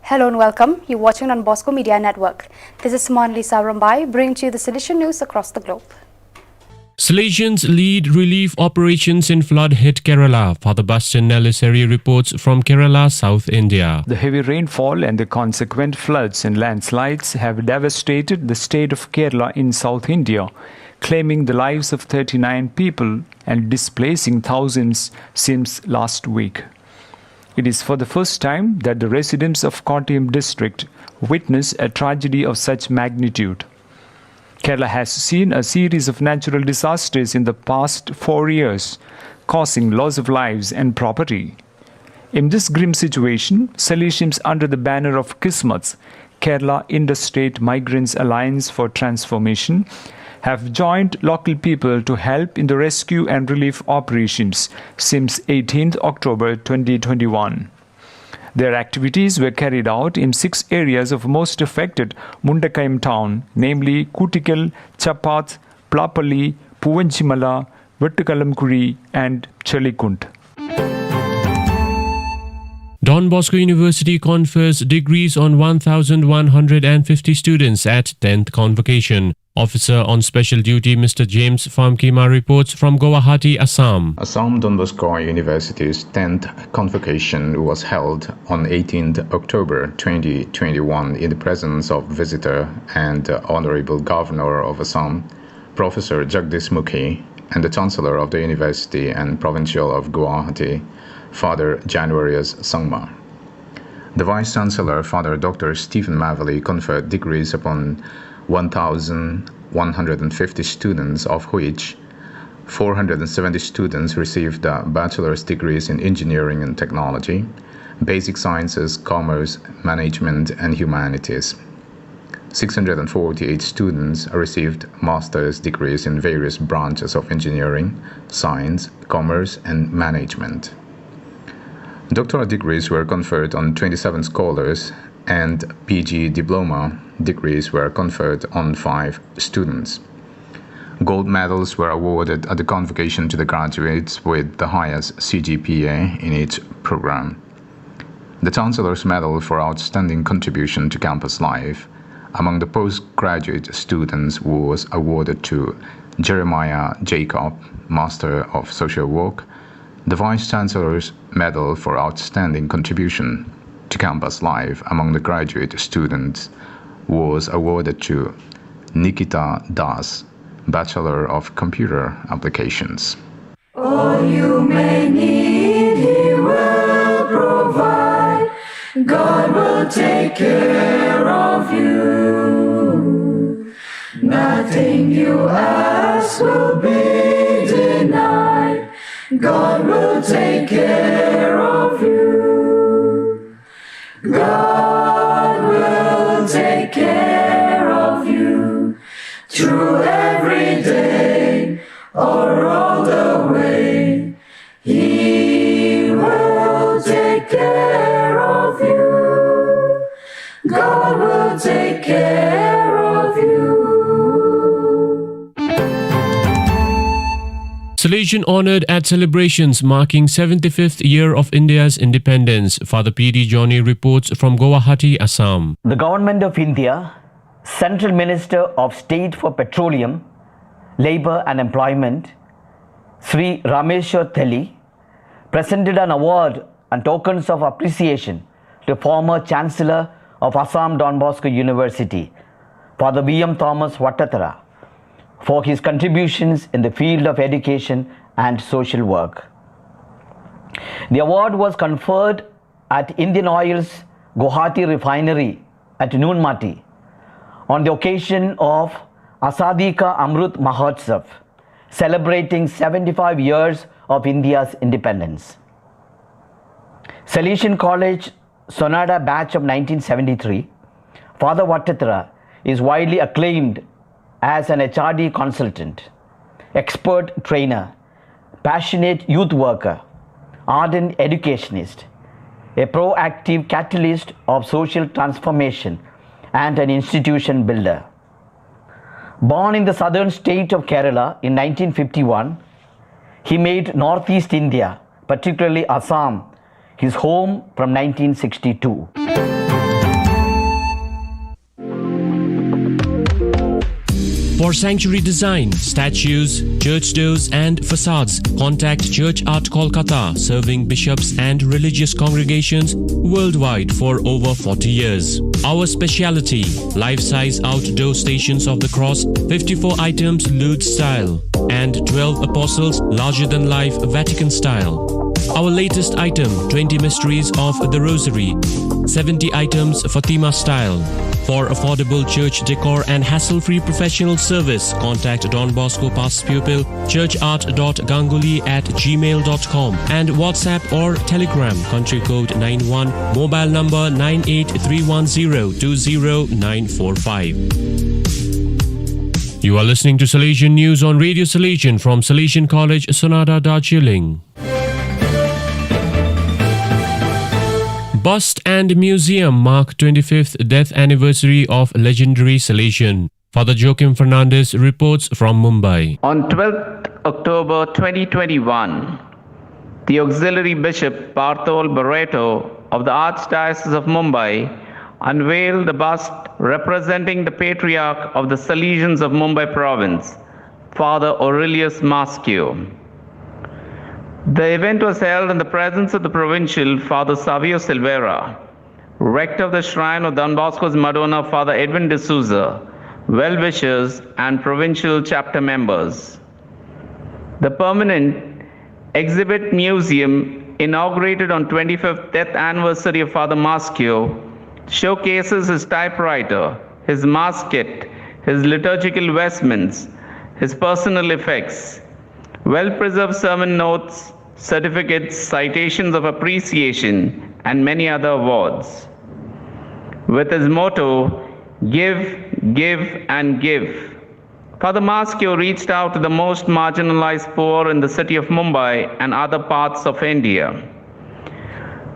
Hello and welcome. You're watching on Bosco Media Network. This is Monalisa Rambai bringing to you the Salesian news across the globe. Salesians lead relief operations in flood-hit Kerala. Father Bastin Nelliseri reports from Kerala, South India. The heavy rainfall and the consequent floods and landslides have devastated the state of Kerala in South India, claiming the lives of 39 people and displacing thousands since last week. It is for the first time that the residents of Kottayam district witness a tragedy of such magnitude. Kerala has seen a series of natural disasters in the past 4 years, causing loss of lives and property. In this grim situation, Salesians under the banner of Kismats, Kerala Interstate Migrants Alliance for Transformation, have joined local people to help in the rescue and relief operations since 18th October 2021. Their activities were carried out in 6 areas of most affected Mundakayam town, namely Kutikal, Chapath, Plapalli, Puvanchimala, Vettakalamkuri and Chelikunt. Don Bosco University confers degrees on 1,150 students at 10th convocation. Officer on special duty Mr. James Famkima reports from Guwahati, Assam. Assam Don Bosco University's 10th convocation was held on 18th October 2021 in the presence of visitor and Honorable Governor of Assam, Professor Jagdish Mukhi, and the Chancellor of the University and Provincial of Guwahati, Father Januarius Sangma. The Vice Chancellor, Father Dr. Stephen Mavely, conferred degrees upon 1,150 students, of which 470 students received bachelor's degrees in engineering and technology, basic sciences, commerce, management, and humanities. 648 students received master's degrees in various branches of engineering, science, commerce, and management. Doctoral degrees were conferred on 27 scholars, and PG diploma degrees were conferred on 5 students. Gold medals were awarded at the convocation to the graduates with the highest CGPA in each program. The Chancellor's Medal for Outstanding Contribution to Campus Life among the postgraduate students was awarded to Jeremiah Jacob, Master of Social Work. The Vice Chancellor's Medal for Outstanding Contribution to Campus Life among the graduate students was awarded to Nikita Das, Bachelor of Computer Applications. All you may need, He will provide. God will take care of you. Nothing you ask will be denied. God will take care of you. God will take care of you through every day or all the way. He will take care of you. God will take care of you. Salesian honoured at celebrations marking 75th year of India's independence. Father P.D. Johnny reports from Guwahati, Assam. The Government of India, Central Minister of State for Petroleum, Labour and Employment, Sri Rameshwar Thelli, presented an award and tokens of appreciation to former Chancellor of Assam Don Bosco University, Father B.M. Thomas Vattatara, for his contributions in the field of education and social work. The award was conferred at Indian Oil's Guwahati Refinery at Noonmati on the occasion of Azadi Ka Amrut Mahotsav, celebrating 75 years of India's independence. Salesian College Sonada batch of 1973, Father Vattatara is widely acclaimed as an HRD consultant, expert trainer, passionate youth worker, ardent educationist, a proactive catalyst of social transformation and an institution builder. Born in the southern state of Kerala in 1951, he made Northeast India, particularly Assam, his home from 1962. For sanctuary design, statues, church doors and facades, contact Church Art Kolkata, serving bishops and religious congregations worldwide for over 40 years. Our speciality, life-size outdoor Stations of the Cross, 54 items Lourdes style, and 12 apostles larger-than-life Vatican style. Our latest item, 20 Mysteries of the Rosary, 70 items Fatima style. For affordable church decor and hassle-free professional service, contact Don Bosco Past Pupil, churchart.ganguly@gmail.com and WhatsApp or Telegram, country code 91, mobile number 9831020945. You are listening to Salesian News on Radio Salesian from Salesian College, Sonada, Darjeeling. Bust and Museum mark 25th death anniversary of legendary Salesian. Father Joachim Fernandez reports from Mumbai. On 12th October 2021, the Auxiliary Bishop Barthol Barreto of the Archdiocese of Mumbai unveiled the bust representing the Patriarch of the Salesians of Mumbai Province, Father Aurelius Maschio. The event was held in the presence of the Provincial Father Savio Silveira, Rector of the Shrine of Don Bosco's Madonna Father Edwin D'Souza, well-wishers and Provincial chapter members. The permanent exhibit museum, inaugurated on 25th death anniversary of Father Maschio, showcases his typewriter, his mass kit, his liturgical vestments, his personal effects, well-preserved sermon notes, certificates, citations of appreciation, and many other awards. With his motto, "Give, give, and give," Father Maschio reached out to the most marginalized poor in the city of Mumbai and other parts of India.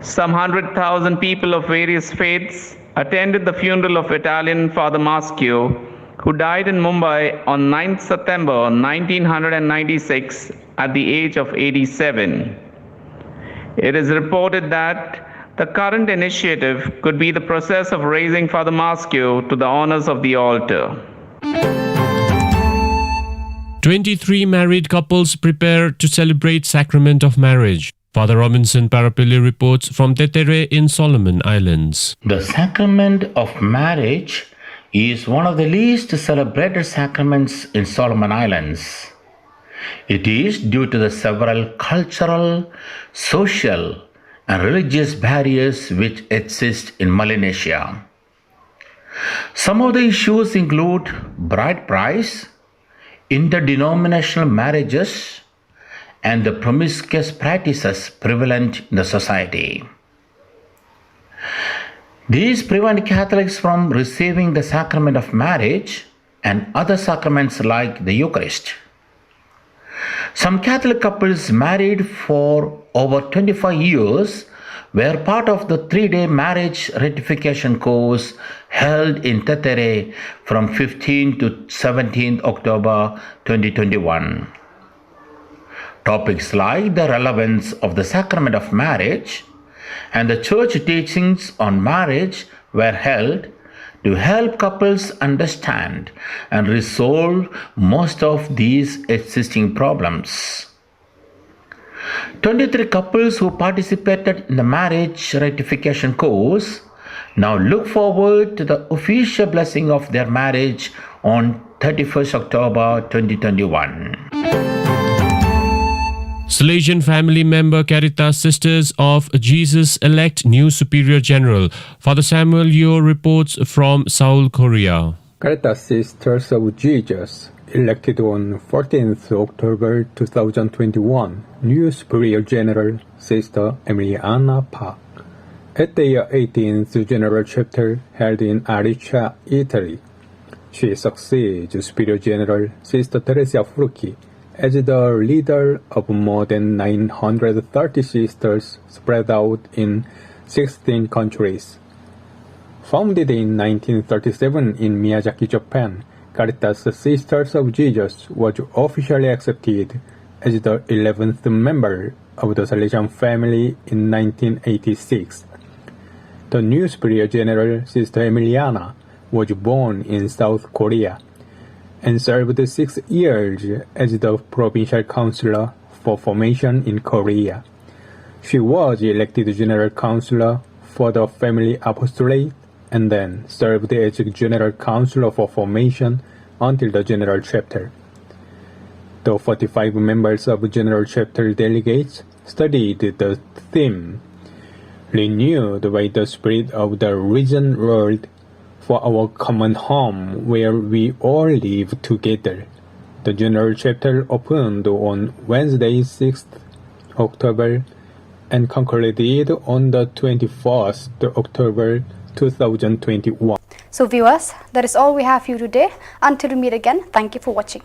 Some 100,000 people of various faiths attended the funeral of Italian Father Maschio, who died in Mumbai on 9th September 1996 at the age of 87. It is reported that the current initiative could be the process of raising Father Maschio to the honors of the altar. 23 married couples prepare to celebrate sacrament of marriage. Father Robinson Parapilli reports from Tetere in Solomon Islands. The sacrament of marriage is one of the least celebrated sacraments in Solomon Islands. It is due to the several cultural, social, and religious barriers which exist in Melanesia. Some of the issues include bride price, interdenominational marriages, and the promiscuous practices prevalent in the society. These prevent Catholics from receiving the sacrament of marriage and other sacraments like the Eucharist. Some Catholic couples married for over 25 years were part of the 3-day marriage rectification course held in Tetere from 15 to 17 October 2021. Topics like the relevance of the sacrament of marriage and the church teachings on marriage were held to help couples understand and resolve most of these existing problems. 23 couples who participated in the marriage rectification course now look forward to the official blessing of their marriage on 31st October 2021. Salesian family member Caritas Sisters of Jesus elect new Superior General. Father Samuel Yeo reports from Seoul, Korea. Caritas Sisters of Jesus elected on 14th October 2021 new Superior General Sister Emiliana Park at their 18th General Chapter held in Ariscia, Italy. She succeeds Superior General Sister Teresa Frucchi as the leader of more than 930 sisters spread out in 16 countries. Founded in 1937 in Miyazaki, Japan, Caritas Sisters of Jesus was officially accepted as the 11th member of the Salesian family in 1986. The new Superior General, Sister Emiliana, was born in South Korea and served 6 years as the provincial councillor for formation in Korea. She was elected general councillor for the family apostolate and then served as general councillor for formation until the general chapter. The 45 members of general chapter delegates studied the theme, renewed by the spirit of the risen world for our common home where we all live together. The general chapter opened on Wednesday, 6th October and concluded on the 21st October 2021. So viewers, that is all we have for you today. Until we meet again, thank you for watching.